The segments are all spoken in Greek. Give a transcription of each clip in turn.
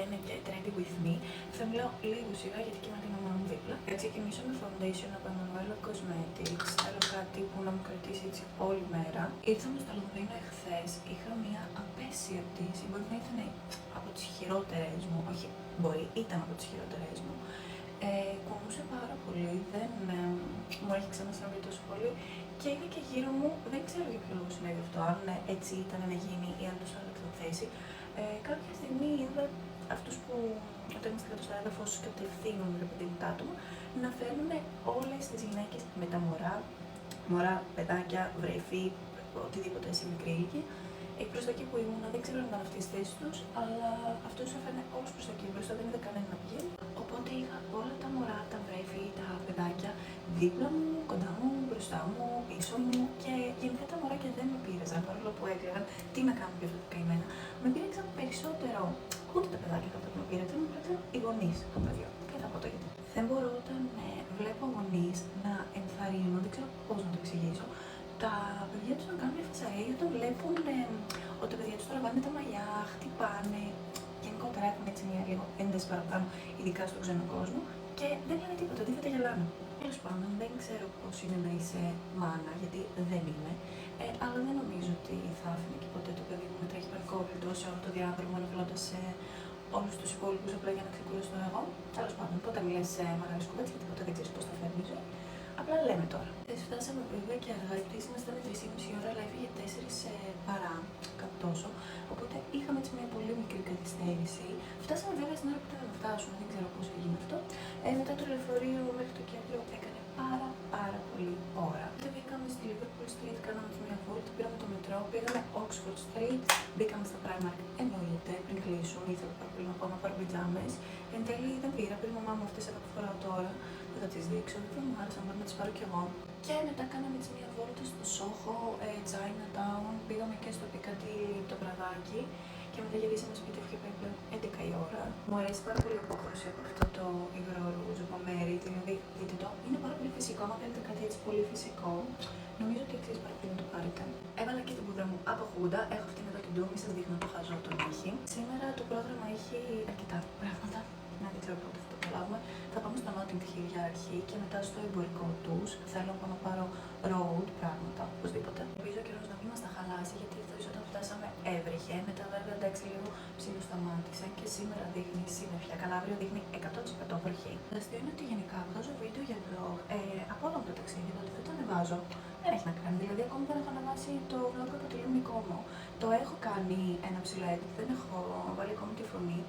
είναι και trendy with me, θα μιλάω λίγο σιγά γιατί και με την ομάδα μου δίπλα. Θα ξεκινήσω με foundation από Emanuela Cosmetics. Θέλω κάτι που να μου κρατήσει έτσι όλη μέρα. Ήρθαμε στο Λονδίνο εχθές, είχα μια απέσια πτήση. Μπορεί να ήταν από τις χειρότερες μου, όχι μπορεί, ήταν από τις χειρότερες μου. Κουνούσε πάρα πολύ, δεν μου έχει ξανασυμβεί τόσο πολύ και είδα και γύρω μου, δεν ξέρω για ποιο λόγο συνέβη αυτό, αν έτσι ήταν να γίνει ή αν τους άλλαξαν θέση. Κάποια στιγμή είδα αυτούς που όταν είμαστε κάτω στο έδαφος κατευθύνουν ρε παιδί μου τα άτομα να φέρνουν όλες τις γυναίκες με τα μωρά, παιδάκια, βρέφη, οτιδήποτε σε μικρή ηλικία. Προς τα εκεί που ήμουν, δεν ξέρω αν ήταν αυτή η θέση τους, αλλά αυτό τους έφερνε όλους προς τα εκεί μπροστά, δεν είδα κανένα να πηγαίνει. Οπότε είχα όλα τα μωρά, τα βρέφη, τα παιδάκια δίπλα μου, κοντά μου, μπροστά μου, πίσω μου και γενικά τα μωράκια δεν με πείραζαν παρόλο που έκλαιγαν. Τι να κάνουν πιο αυτά τα καημένα. Με πείραξαν περισσότερο ούτε τα παιδάκια αυτά που με πείραξαν, με πείραξαν οι γονείς των παιδιών. Και θα πω το γιατί. Δεν μπορώ όταν βλέπω γονείς να ενθαρρύνουν, δεν ξέρω πώς να το εξηγήσω, τα παιδιά τους να κάνουν φασαρία όταν βλέπουν ότι τα παιδιά τους τραβάνε τα μαλλιά, χτυπάνε. Γενικότερα έχουν έτσι μια λίγο ένταση παραπάνω, ειδικά στον ξένο κόσμο και δεν λένε τίποτα, αντίθετα γελάνε. Τέλος πάντων, δεν ξέρω πώς είναι να είσαι μάνα, γιατί δεν είμαι, αλλά δεν νομίζω ότι θα άφηνε και ποτέ το παιδί μου να τρέχει πανικόβλητο σε όλο το διάδρομο, αναπλώντας όλους τους υπόλοιπους απλά για να ξεκουραστώ εγώ. Τέλος πάντων, ποτέ μιλές σε μεγάλες κουβέντες, γιατί ποτέ δεν ξέρεις πώς θα φέρνει η ζωή. Απλά λέμε τώρα. Φτάσαμε βέβαια και αργά, η πτήση μας ήταν 3,5 ώρα, αλλά έφυγε 4 παρά, κάπου τόσο. Οπότε είχαμε έτσι μια πολύ μικρή καθυστέρηση. Φτάσαμε βέβαια στην ώρα που ήταν να φτάσουμε, δεν ξέρω πώς έγινε αυτό. Μετά το λεωφορείο μέχρι το κέντρο έκανε πάρα πολύ ώρα. Μετά μπήκαμε στη Liverpool Street, κάναμε μια βόλτα, πήραμε το μετρό, πήγαμε Oxford Street, μπήκαμε στα Primark. Εννοείται, πριν κλείσουν, ήθελα πάρα πολύ να πάω να πάρω πιτζάμες. Εν τέλει δεν πήρα, πήρε η μαμά μου αυτές που φοράω τώρα. Δεν θα τις δείξω, δεν μου άρεσαν, μπορεί να τις πάρω κι εγώ. Και μετά κάναμε έτσι μια βόλτα στο Soho, Chinatown, πήγαμε και στο Piccadilly το βραδάκι και μετά γυρίσαμε σπίτι, έφυγε πλέον 11 η ώρα. Μου αρέσει πάρα πολύ η απόκρουση από αυτό το υγρό ρούζ από μέρη, δηλαδή δείτε το, είναι πάρα πολύ φυσικό. Αν θέλετε κάτι έτσι πολύ φυσικό, νομίζω ότι αξίζει πάρα πολύ να το πάρετε. Έβαλα και την πούδρα μου από Huda, έχω αυτήν εδώ την ντούμη, σας δείχνω το χαζό τον έχει. Σήμερα το πρόγραμμα έχει αρκετά πράγματα. Δεν ξέρω πότε θα το προλάβουμε. Θα πάμε στο Notting Hill για αρχή και μετά στο εμπορικό τους. Θέλω να πάω να πάρω road πράγματα, οπωσδήποτε. Ελπίζω ο καιρός να μην μας τα χαλάσει, γιατί χθες όταν φτάσαμε έβρεχε. Μετά βέβαια εντάξει λίγο ψιλοσταμάτησαν και σήμερα δείχνει σύννεφια. Καλά, αύριο δείχνει 100% βροχή. Το αστείο είναι ότι γενικά βγάζω βίντεο για vlog από όλο το ταξίδι, ότι δεν το ανεβάζω. Δεν έχει να κάνει, δηλαδή ακόμη δεν έχω ανεβάσει το vlog από τη Λίμνη-Κόμο. Το έχω κάνει ένα ψηλό edit, δεν έχω βάλει ακόμη τη φωνή.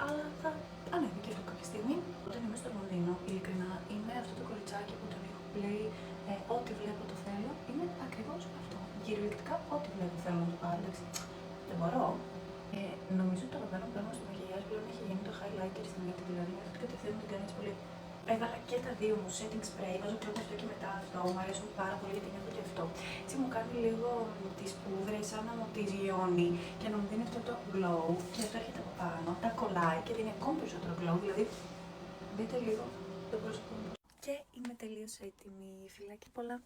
Αλλά θα ανέβει και αυτό κάποια στιγμή. Όταν είμαι στο Λονδίνο, ειλικρινά είμαι αυτό το κοριτσάκι που τον έχω πλέει. Ό,τι βλέπω το θέλω. Είναι ακριβώς αυτό. Κυριολεκτικά, ό,τι βλέπω θέλω να το πάρω. Εντάξει, δεν μπορώ. Νομίζω ότι το αγαπημένο πράγμα στο μακιγιάζ πλέον έχει γίνει το highlighter στην μύτη. Δηλαδή, μέχρι ότι κατευθύνω την κάνει έτσι πολύ. Έβαλα και τα δύο μου setting spray, βάζω πρώτα αυτό και μετά αυτό. Μου αρέσουν πάρα πολύ γιατί νιώθω και αυτό. Έτσι μου κάνει λίγο τις πούδρες, σαν να μου τις λιώνει και να μου δίνει αυτό το glow. Και αυτό έρχεται από πάνω, τα κολλάει και δίνει ακόμη περισσότερο glow. Δηλαδή, δείτε λίγο το πρόσωπο μου. Και είμαι τελείως έτοιμη. Φιλάκια πολλά.